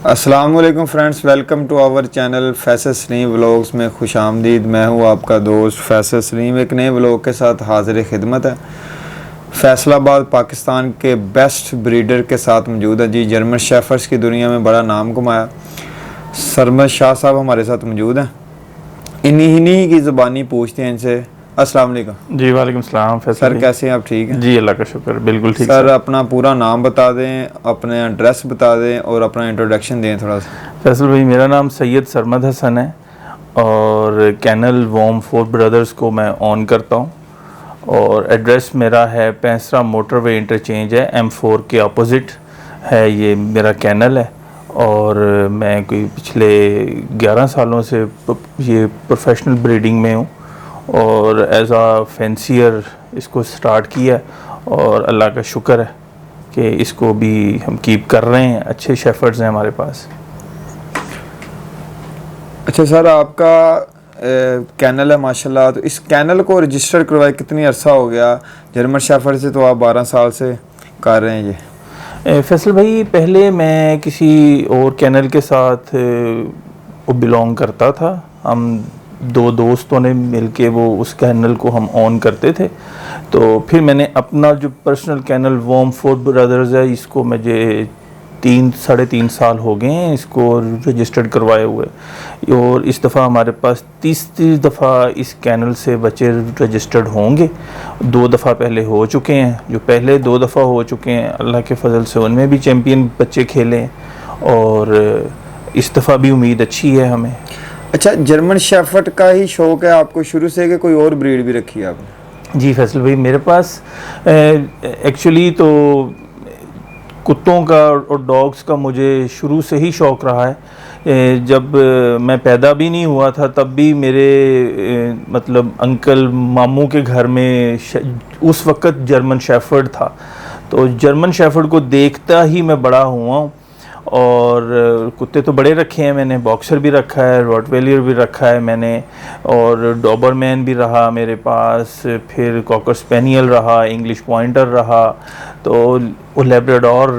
السلام علیکم friends, welcome to our channel Faisal Saleem vlogs میں خوش آمدید۔ میں ہوں آپ کا دوست فیصل سلیم، ایک نئے ولاگ کے ساتھ حاضر خدمت ہے۔ فیصل آباد پاکستان کے بیسٹ بریڈر کے ساتھ موجود ہے جی، جرمن شیفرڈز کی دنیا میں بڑا نام کمایا۔ سرمد شاہ صاحب ہمارے ساتھ موجود ہیں، انہی کی زبانی پوچھتے ہیں ان سے۔ السلام علیکم جی وعلیکم السلام فیصل سر، کیسے ہیں آپ؟ ٹھیک ہیں جی، اللہ کا شکر، بالکل ٹھیک سر۔ اپنا پورا نام بتا دیں، اپنے ایڈریس بتا دیں اور اپنا انٹروڈکشن دیں تھوڑا سا۔ فیصل بھائی، میرا نام سید سرمد حسن ہے اور کینل ووم فور برادرز کو میں آن کرتا ہوں، اور ایڈریس میرا ہے پینسرا موٹر وے انٹرچینج ہے، M4 کے اپوزٹ ہے، یہ میرا کینل ہے۔ اور میں کوئی پچھلے 11 سالوں سے یہ پروفیشنل بریڈنگ میں ہوں، اور ایز آ فینسیئر اس کو سٹارٹ کیا، اور اللہ کا شکر ہے کہ اس کو بھی ہم کیپ کر رہے ہیں۔ اچھے شیفرڈز ہیں ہمارے پاس۔ اچھا سر، آپ کا کینل ہے ماشاءاللہ، تو اس کینل کو رجسٹر کروائے کتنی عرصہ ہو گیا؟ جرمن شیفرڈ سے تو آپ 12 سال سے کر رہے ہیں یہ۔ فیصل بھائی، پہلے میں کسی اور کینل کے ساتھ بلونگ کرتا تھا، ہم دو دوستوں نے مل کے وہ اس کینل کو ہم آن کرتے تھے، تو پھر میں نے اپنا جو پرسنل کینل ووم فور برادرز ہے، اس کو مجھے 3.5 سال ہو گئے ہیں اس کو رجسٹرڈ کروائے ہوئے، اور اس دفعہ ہمارے پاس 30 دفعہ اس کینل سے بچے رجسٹرڈ ہوں گے۔ 2 دفعہ پہلے ہو چکے ہیں، جو پہلے 2 دفعہ ہو چکے ہیں اللہ کے فضل سے ان میں بھی چیمپئن بچے کھیلے ہیں، اور اس دفعہ بھی امید اچھی ہے ہمیں۔ اچھا، جرمن شیفرڈ کا ہی شوق ہے آپ کو شروع سے کہ کوئی اور بریڈ بھی رکھی ہے آپ نے؟ جی فیصل بھائی، میرے پاس ایکچولی تو کتوں کا اور ڈاگس کا مجھے شروع سے ہی شوق رہا ہے۔ جب میں پیدا بھی نہیں ہوا تھا تب بھی میرے مطلب انکل ماموں کے گھر میں اس وقت جرمن شیفرڈ تھا، تو جرمن شیفرڈ کو دیکھتا ہی میں بڑا ہوا ہوں، اور کتے تو بڑے رکھے ہیں میں نے، باکسر بھی رکھا ہے، روٹ ویلیئر بھی رکھا ہے میں نے، اور ڈوبر مین بھی رہا میرے پاس، پھر کاکر اسپینیل رہا، انگلش پوائنٹر رہا، تو لیبراڈور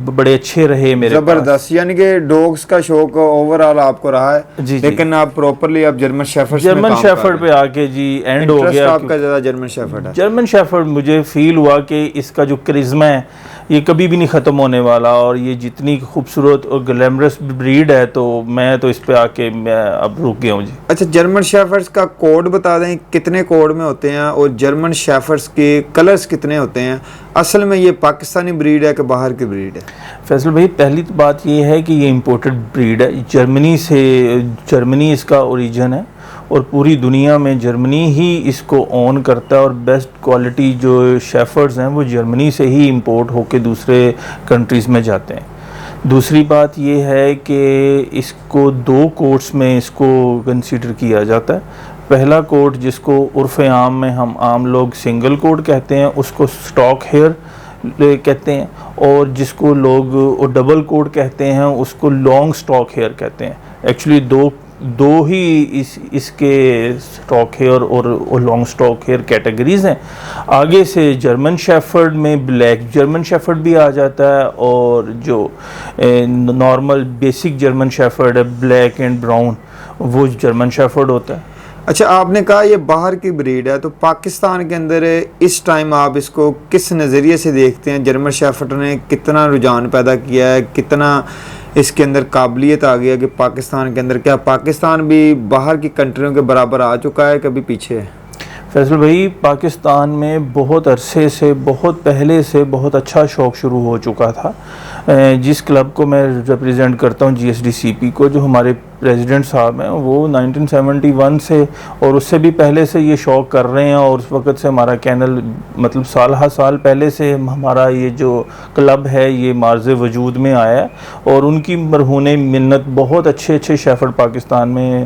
بڑے اچھے رہے میرے پاس۔ زبردست، یعنی کہ ڈاگس کا شوق اوور آل آپ کو رہا ہے، جی لیکن آپ پراپرلی اب جرمن شیفرڈ پہ آ کے جی اینڈ ہو گیا۔ آپ کا زیادہ جرمن شیفرڈ ہے؟ جرمن شیفرڈ مجھے فیل ہوا کہ اس کا جو کرزمہ ہے یہ کبھی بھی نہیں ختم ہونے والا، اور یہ جتنی خوبصورت اور گلیمرس بریڈ ہے، تو میں تو اس پہ آ کے میں اب رک گیا ہوں جی۔ اچھا، جرمن شیفرڈز کا کوڈ بتا دیں، کتنے کوڈ میں ہوتے ہیں، اور جرمن شیفرڈز کے کلرز کتنے ہوتے ہیں؟ اصل میں یہ پاکستانی بریڈ ہے کہ باہر کی بریڈ ہے؟ فیصل بھائی، پہلی بات یہ ہے کہ یہ امپورٹڈ بریڈ ہے، جرمنی اس کا اوریجن ہے، اور پوری دنیا میں جرمنی ہی اس کو اون کرتا ہے، اور بیسٹ کوالٹی جو شیفرڈز ہیں وہ جرمنی سے ہی امپورٹ ہو کے دوسرے کنٹریز میں جاتے ہیں۔ دوسری بات یہ ہے کہ اس کو 2 کوٹس میں اس کو کنسیڈر کیا جاتا ہے۔ پہلا کوٹ جس کو عرف عام میں ہم عام لوگ سنگل کوٹ کہتے ہیں، اس کو سٹاک ہیئر کہتے ہیں، اور جس کو لوگ ڈبل کوٹ کہتے ہیں اس کو لانگ سٹاک ہیئر کہتے ہیں۔ ایکچولی دو ہی اس کے سٹاک ہیئر اور لانگ سٹاک ہیئر کیٹیگریز ہیں۔ آگے سے جرمن شیفرڈ میں بلیک جرمن شیفرڈ بھی آ جاتا ہے، اور جو نارمل بیسک جرمن شیفرڈ ہے بلیک اینڈ براؤن، وہ جرمن شیفرڈ ہوتا ہے۔ اچھا، آپ نے کہا یہ باہر کی بریڈ ہے، تو پاکستان کے اندر اس ٹائم آپ اس کو کس نظریے سے دیکھتے ہیں؟ جرمن شیفرڈ نے کتنا رجحان پیدا کیا ہے، کتنا اس کے اندر قابلیت آ گیا کہ پاکستان کے اندر، کیا پاکستان بھی باہر کی کنٹریوں کے برابر آ چکا ہے، کبھی پیچھے ہے؟ فیصل بھائی، پاکستان میں بہت عرصے سے، بہت پہلے سے بہت اچھا شوق شروع ہو چکا تھا۔ جس کلب کو میں ریپریزنٹ کرتا ہوں، GSDCP کو، جو ہمارے پریزیڈنٹ صاحب ہیں، وہ 1971 سے اور اس سے بھی پہلے سے یہ شوق کر رہے ہیں، اور اس وقت سے ہمارا کینل مطلب سال پہلے سے ہمارا یہ جو کلب ہے یہ مارز وجود میں آیا ہے، اور ان کی مرہون منت بہت اچھے شیفرڈ پاکستان میں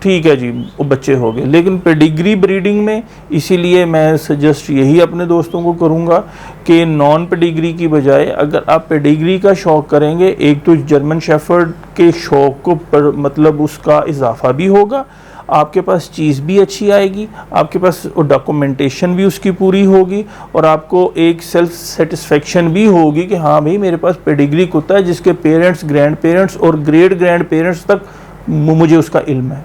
ٹھیک ہے جی وہ بچے ہو گئے. لیکن پیڈیگری بریڈنگ میں اسی لیے میں سجیسٹ یہی اپنے دوستوں کو کروں گا کہ نان پیڈیگری کی بجائے اگر آپ پیڈیگری کا شوق کریں گے، ایک تو جرمن شیفرڈ کے شوق کو مطلب اس کا اضافہ بھی ہوگا، آپ کے پاس چیز بھی اچھی آئے گی، آپ کے پاس ڈاکومنٹیشن بھی اس کی پوری ہوگی، اور آپ کو ایک سیلف سیٹسفیکشن بھی ہوگی کہ ہاں بھائی میرے پاس پیڈیگری کتا ہے جس کے پیرنٹس، گرینڈ پیرنٹس اور گریٹ گرینڈ پیرنٹس تک مجھے اس کا علم ہے.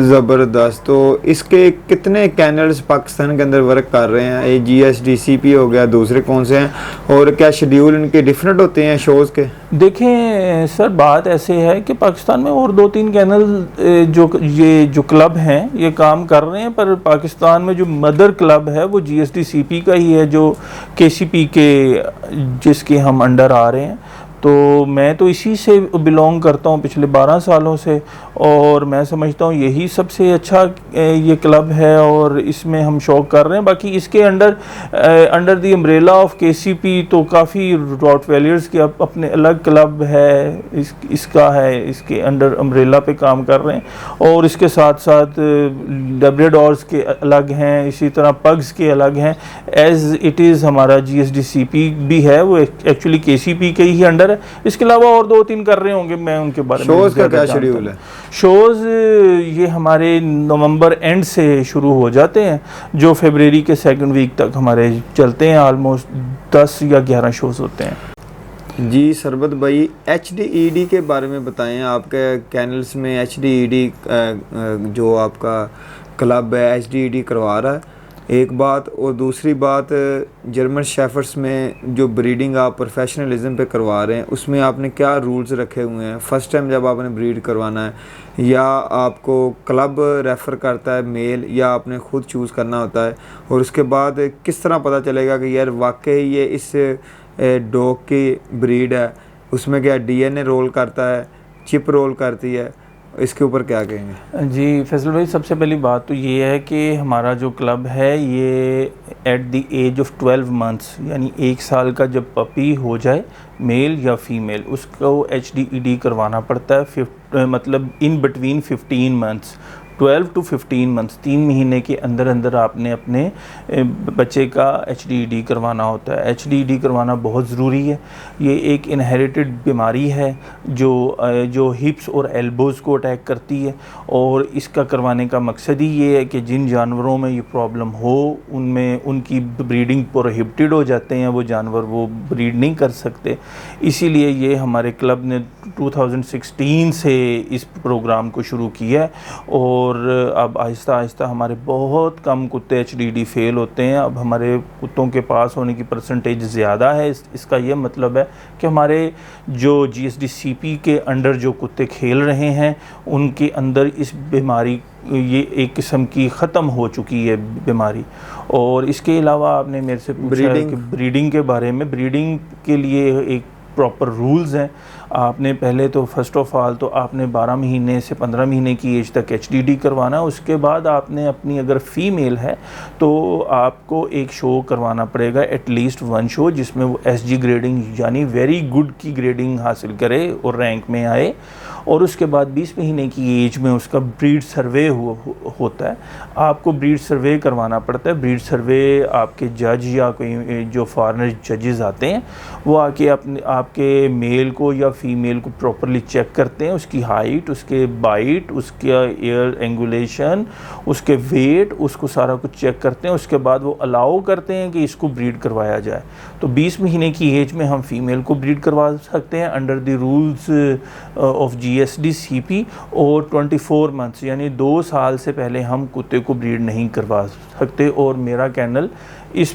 زبردست. تو اس کے کتنے کینلز پاکستان کے اندر ورک کر رہے ہیں؟ GSDCP ہو گیا، دوسرے کون سے ہیں، اور کیا شیڈیول ان کے ڈیفرنٹ ہوتے ہیں شوز کے؟ دیکھیں سر بات ایسے ہے کہ پاکستان میں اور 2-3 کینل جو کلب ہیں یہ کام کر رہے ہیں، پر پاکستان میں جو مدر کلب ہے وہ GSDCP کا ہی ہے، جو KCP کے جس کے ہم انڈر آ رہے ہیں. تو میں تو اسی سے بلونگ کرتا ہوں پچھلے 12 سالوں سے، اور میں سمجھتا ہوں یہی سب سے اچھا یہ کلب ہے اور اس میں ہم شوق کر رہے ہیں. باقی اس کے under the umbrella of KCP تو کافی راٹ ویلیئرز کے اپنے الگ کلب ہے، اس کا ہے، اس کے انڈر امبریلا پہ کام کر رہے ہیں، اور اس کے ساتھ ساتھ لیبراڈورز کے الگ ہیں، اسی طرح پگز کے الگ ہیں. ایز اٹ از ہمارا GSDCP بھی ہے، وہ ایکچولی KCP کے ہی انڈر. اس کے علاوہ اور 2-3 کر رہے ہوں گے، میں ان کے بارے میں. شوز کا کیا شیڈیول ہے؟ شوز یہ ہمارے نومبر اینڈ سے شروع ہو جاتے ہیں، جو فیبرری کے 2nd ویک تک ہمارے چلتے ہیں. آلموسٹ 10 یا 11 شوز ہوتے ہیں. جی سربت بھائی، HDED کے بارے میں بتائیں. آپ کے کینلز میں HDED جو آپ کا کلب ہے HDED کروا رہا ہے، ایک بات. اور دوسری بات، جرمن شیفرڈس میں جو بریڈنگ آپ پروفیشنلزم پہ کروا رہے ہیں اس میں آپ نے کیا رولز رکھے ہوئے ہیں؟ فرسٹ ٹائم جب آپ نے بریڈ کروانا ہے، یا آپ کو کلب ریفر کرتا ہے میل، یا آپ نے خود چوز کرنا ہوتا ہے؟ اور اس کے بعد کس طرح پتہ چلے گا کہ یار واقعی یہ اس ڈاگ کی بریڈ ہے؟ اس میں کیا DNA رول کرتا ہے، چپ رول کرتی ہے؟ اس کے اوپر کیا کہیں گے؟ جی فیصل بھائی، سب سے پہلی بات تو یہ ہے کہ ہمارا جو کلب ہے یہ at the age of 12 months, یعنی 1 سال کا جب پپی ہو جائے میل یا فیمیل، اس کو HDED کروانا پڑتا ہے. مطلب in between 15 months, 12 to 15 months, 3 مہینے کے اندر آپ نے اپنے بچے کا HDED کروانا ہوتا ہے. HDED کروانا بہت ضروری ہے. یہ ایک انہیریٹڈ بیماری ہے جو ہپس اور ایلبوز کو اٹیک کرتی ہے، اور اس کا کروانے کا مقصد ہی یہ ہے کہ جن جانوروں میں یہ پرابلم ہو ان کی بریڈنگ پروہیبٹڈ ہو جاتے ہیں، وہ جانور وہ بریڈ نہیں کر سکتے. اسی لیے یہ ہمارے کلب نے 2016 سے اس پروگرام کو شروع کیا ہے، اور اب آہستہ آہستہ ہمارے بہت کم کتے HDED فیل ہوتے ہیں. اب ہمارے کتوں کے پاس ہونے کی پرسنٹیج زیادہ ہے. اس کا یہ مطلب ہے کہ ہمارے جو GSDCP کے انڈر جو کتے کھیل رہے ہیں ان کے اندر اس بیماری، یہ ایک قسم کی ختم ہو چکی ہے بیماری. اور اس کے علاوہ آپ نے میرے سے پوچھا کہ بریڈنگ کے بارے میں. بریڈنگ کے لیے ایک پراپر رولز ہیں. آپ نے پہلے تو فرسٹ آف آل تو آپ نے 12 مہینے سے 15 مہینے کی ایج تک HDED کروانا. اس کے بعد آپ نے اپنی اگر فیمیل ہے تو آپ کو ایک شو کروانا پڑے گا، ایٹ لیسٹ 1 شو، جس میں وہ SG گریڈنگ یعنی ویری گڈ کی گریڈنگ حاصل کرے اور رینک میں آئے. اور اس کے بعد 20 مہینے کی ایج میں اس کا بریڈ سروے ہوتا ہے. آپ کو بریڈ سروے کروانا پڑتا ہے. بریڈ سروے آپ کے جج یا کوئی جو فارنر ججز آتے ہیں وہ آ کے آپ کے میل کو یا فیمیل کو پراپرلی چیک کرتے ہیں، اس کی ہائٹ، اس کے بائٹ، اس کا ایئر اینگولیشن، اس کے ویٹ، اس کو سارا کچھ چیک کرتے ہیں. اس کے بعد وہ الاؤ کرتے ہیں کہ اس کو بریڈ کروایا جائے. تو 20 مہینے کی ایج میں ہم فیمیل کو بریڈ کروا سکتے ہیں under the rules of GSDCP، اور 24 منتھس یعنی 2 سال سے پہلے ہم کتے کو بریڈ نہیں کروا سکتے. اور میرا کینل اس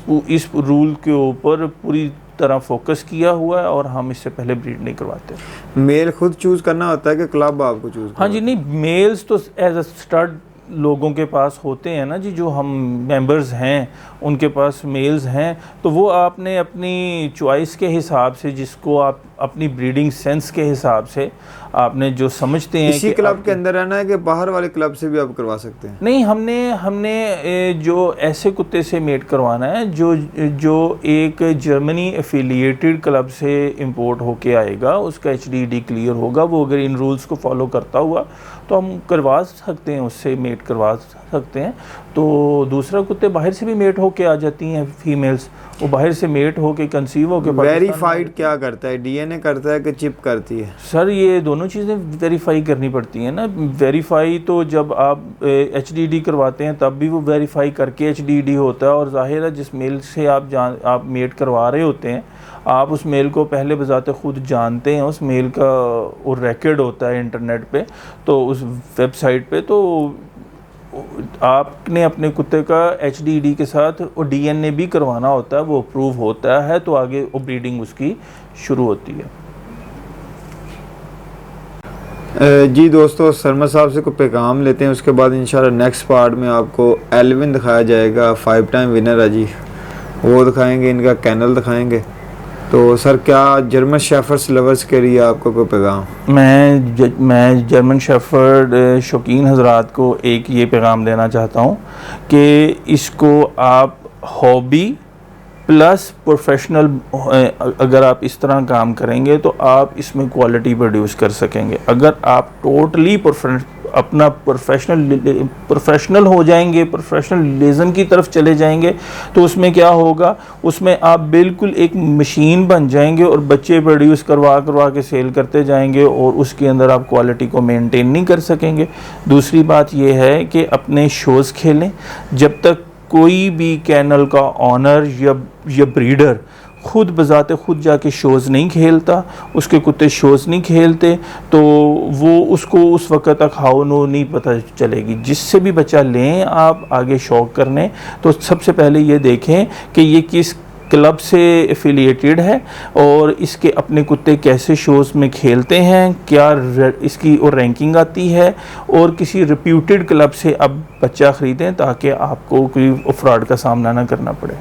رول کے اوپر پوری طرح فوکس کیا ہوا ہے، اور ہم اس سے پہلے بریڈ نہیں کرواتے. میل خود چوز کرنا ہوتا ہے کہ کلب آپ کو چوز؟ ہاں جی، نہیں، میلز تو ایز اے اسٹارٹ لوگوں کے پاس ہوتے ہیں نا جی، جو ہم ممبرز ہیں ان کے پاس میلز ہیں، تو وہ آپ نے اپنی چوائس کے حساب سے جس کو آپ اپنی بریڈنگ سینس کے حساب سے آپ نے جو سمجھتے ہیں اسی کلب کے اندر رہنا ہے کہ باہر والے کلب سے بھی آپ کروا سکتے ہیں؟ نہیں، ہم نے جو ایسے کتے سے میٹ کروانا ہے جو ایک جرمنی ایفیلیٹڈ کلب سے امپورٹ ہو کے آئے گا، اس کا HDD کلیئر ہوگا، وہ اگر ان رولز کو فالو کرتا ہوا تو ہم کروا سکتے ہیں، اس سے میٹ کروا سکتے ہیں۔ تو دوسرا کتے باہر سے بھی میٹ ہو کے آ جاتی ہیں، فیمیلز وہ باہر سے میٹ ہو کے کنسیو ہو کے ویریفائڈ کیا کرتا ہے؟ DNA کرتا ہے کہ چپ کرتی ہے؟ سر یہ دونوں چیزیں ویریفائی کرنی پڑتی ہیں نا۔ ویریفائی تو جب آپ HDD کرواتے ہیں تب بھی وہ ویریفائی کر کے HDD ہوتا ہے، اور ظاہر ہے جس میل سے آپ میٹ کروا رہے ہوتے ہیں آپ اس میل کو پہلے بذات خود جانتے ہیں، اس میل کا اور ریکارڈ ہوتا ہے انٹرنیٹ پہ، تو اس ویب سائٹ پہ، تو آپ نے اپنے کتے کا HDD کے ساتھ اور DNA بھی کروانا ہوتا ہے، وہ اپروو ہوتا ہے تو آگے وہ بریڈنگ اس کی شروع ہوتی ہے۔ جی دوستو، سرمد صاحب سے کوئی پیغام لیتے ہیں، اس کے بعد انشاءاللہ نیکسٹ پارٹ میں آپ کو ایلون دکھایا جائے گا، 5 ٹائم ونر ہے جی، وہ دکھائیں گے، ان کا کینل دکھائیں گے۔ تو سر کیا جرمن شیفرڈز لورز کے لیے آپ کو کوئی پیغام؟ میں جرمن شیفرڈ شوقین حضرات کو ایک یہ پیغام دینا چاہتا ہوں کہ اس کو آپ ہابی پلس پروفیشنل، اگر آپ اس طرح کام کریں گے تو آپ اس میں کوالٹی پروڈیوس کر سکیں گے۔ اگر آپ ٹوٹلی اپنا پروفیشنل ہو جائیں گے، پروفیشنلزم کی طرف چلے جائیں گے، تو اس میں کیا ہوگا، اس میں آپ بالکل ایک مشین بن جائیں گے اور بچے پروڈیوس کروا کے سیل کرتے جائیں گے، اور اس کے اندر آپ کوالٹی کو مینٹین نہیں کر سکیں گے۔ دوسری بات یہ ہے کہ اپنے شوز کھیلیں، جب تک کوئی بھی کینل کا آنر یا بریڈر خود بذات خود جا کے شوز نہیں کھیلتا، اس کے کتے شوز نہیں کھیلتے، تو وہ اس کو اس وقت تک ہاؤ نو نہیں پتہ چلے گی۔ جس سے بھی بچہ لیں آپ آگے شوق کرنے، تو سب سے پہلے یہ دیکھیں کہ یہ کس کلب سے ایفیلیٹڈ ہے اور اس کے اپنے کتے کیسے شوز میں کھیلتے ہیں، کیا اس کی اور رینکنگ آتی ہے، اور کسی ریپیوٹڈ کلب سے اب بچہ خریدیں تاکہ آپ کو کوئی فراڈ کا سامنا نہ کرنا پڑے۔